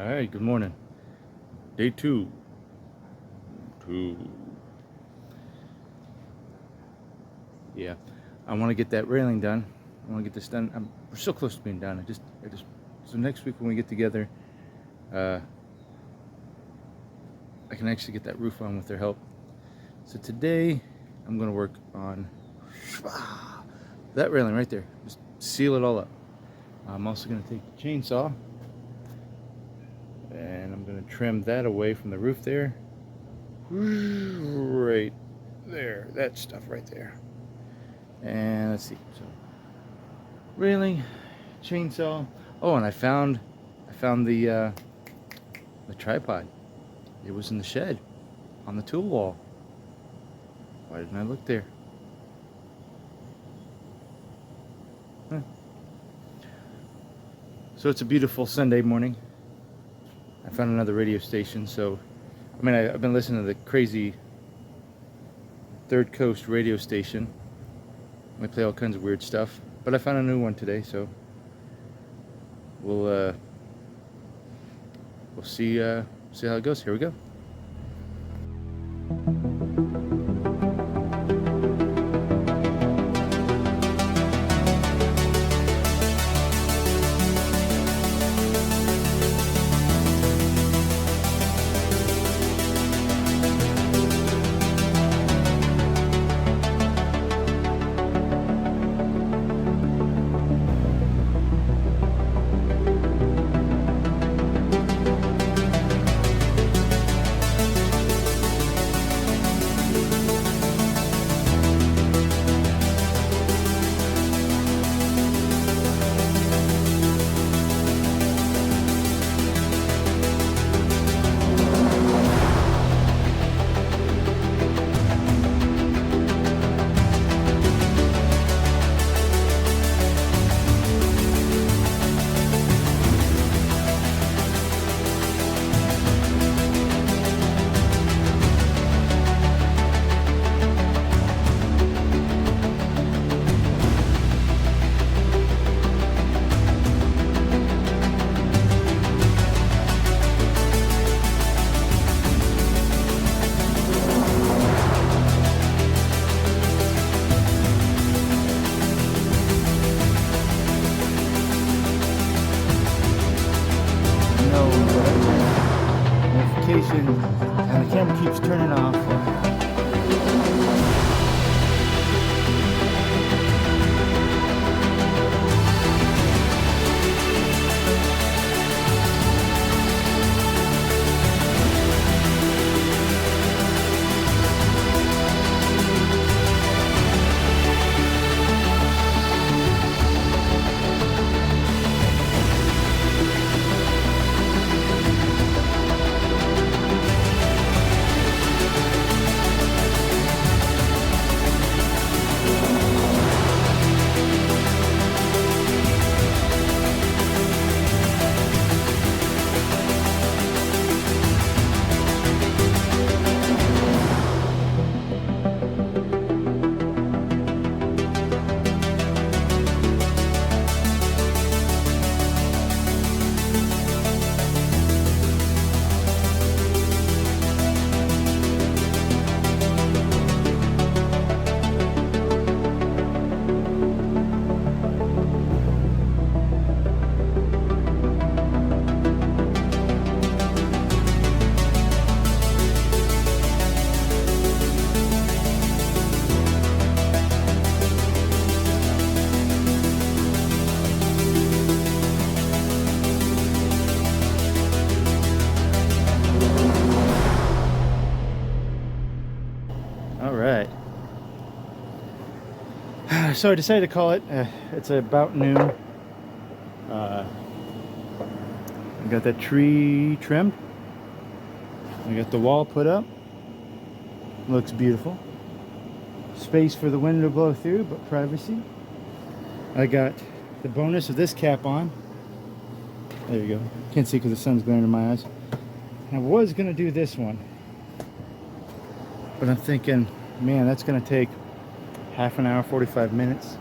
All right, good morning. Day two. Yeah, I want to get that railing done. I want to get this done. We're so close to being done. So next week when we get together, I can actually get that roof on with their help. So today, I'm going to work on that railing right there. Just seal it all up. I'm also going to take the chainsaw and I'm going to trim that away from the roof there. Right there, that stuff right there. And let's see, so railing, chainsaw. Oh, and I found the tripod. It was in the shed on the tool wall. Why didn't I look there? Huh. So it's a beautiful Sunday morning. I found another radio station. So I mean, I've been listening to the crazy Third Coast radio station. They play all kinds of weird stuff, but I found a new one today, so we'll see how it goes. Here we go. And the camera keeps turning off. So I decided to call it. It's about noon. I got that tree trimmed. I got the wall put up. Looks beautiful. Space for the wind to blow through, but privacy. I got the bonus of this cap on. There you go. Can't see because the sun's glaring in my eyes. I was gonna do this one, but I'm thinking, man, that's gonna take half an hour, 45 minutes.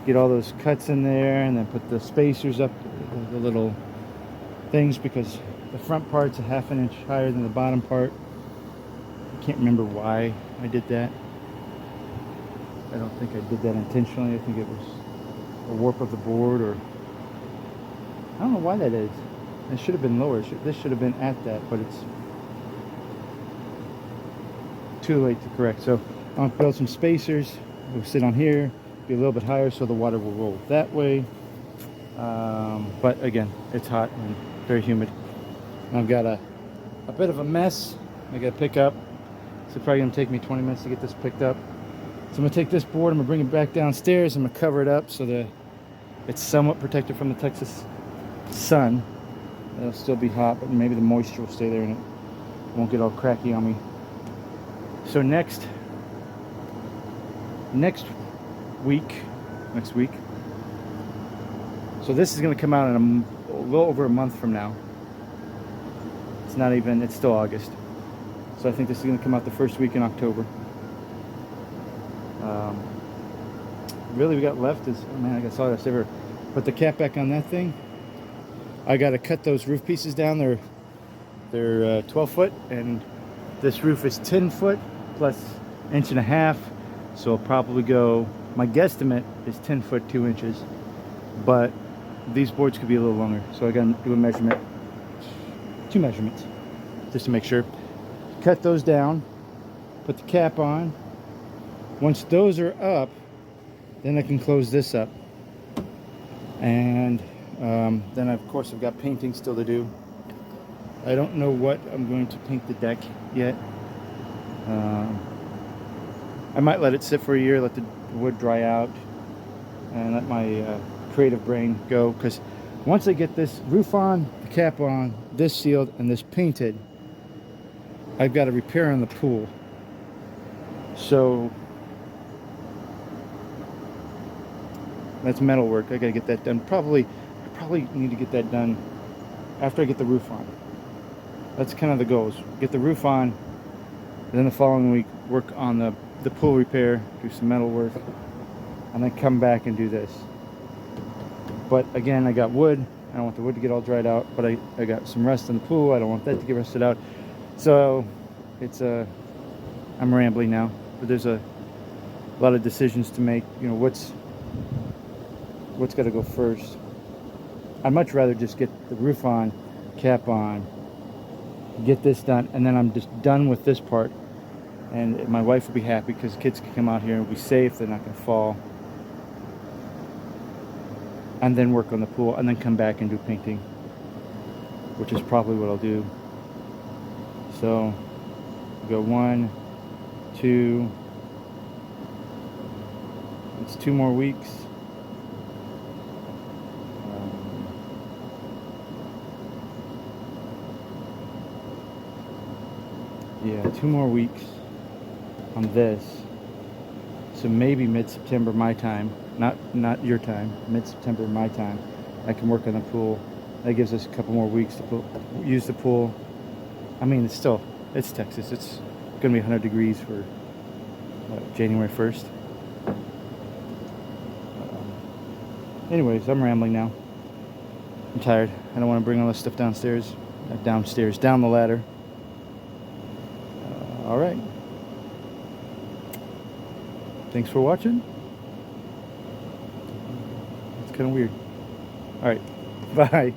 Get all those cuts in there and then put the spacers up, the little things, because The front part's a ½ inch higher than the bottom part. I can't remember why I did that. I don't think I did that intentionally. I think it was a warp of the board, or I don't know why that is. It should have been lower. This should have been at that, but it's too late to correct. So I'm gonna build some spacers. We'll sit on here, be a little bit higher so the water will roll that way. But again, it's hot and very humid. I've got a bit of a mess I gotta pick up. So probably gonna take me 20 minutes to get this picked up. So I'm gonna take this board, I'm gonna bring it back downstairs, I'm gonna cover it up so that it's somewhat protected from the Texas sun. It'll still be hot, but maybe the moisture will stay there and it won't get all cracky on me. So next week, so this is gonna come out in a little over a month from now. It's not even, it's still August. So I think this is gonna come out the first week in October. Really we got left is, oh man, I got sawdust everywhere. Put the cap back on that thing. I got to cut those roof pieces down. They're 12 foot, and this roof is 10 foot plus 1.5 inches. So I'll probably go, my guesstimate is 10 foot 2 inches, but these boards could be a little longer. So I got to do a measurement, 2 measurements, just to make sure. Cut those down, put the cap on. Once those are up, then I can close this up. And then of course I've got painting still to do. I don't know what I'm going to paint the deck yet. I might let it sit for a year, let the wood dry out, and let my creative brain go, because once I get this roof on, the cap on, this sealed, and this painted, I've got a repair on the pool. So that's metal work. I gotta get that done. I probably need to get that done after I get the roof on. That's kind of the goals. Get the roof on, and then the following week work on the pool repair, do some metal work, and then come back and do this. But again, I got wood. I don't want the wood to get all dried out, but I got some rust in the pool. I don't want that to get rusted out. So it's I'm rambling now, but there's a lot of decisions to make. You know, what's got to go first. I'd much rather just get the roof on, cap on, get this done, and then I'm just done with this part. And my wife will be happy because kids can come out here and be safe. They're not going to fall. And then work on the pool, and then come back and do painting, which is probably what I'll do. So go 1, 2. It's 2 more weeks. Yeah, 2 more weeks on this. So maybe mid-September my time, not your time, mid-September my time, I can work on the pool. That gives us a couple more weeks to use the pool. I mean, it's Texas. It's gonna be 100 degrees for January 1st. Anyways, I'm rambling now. I'm tired. I don't want to bring all this stuff downstairs. Down the ladder. All right. Thanks for watching. It's kind of weird. All right. Bye.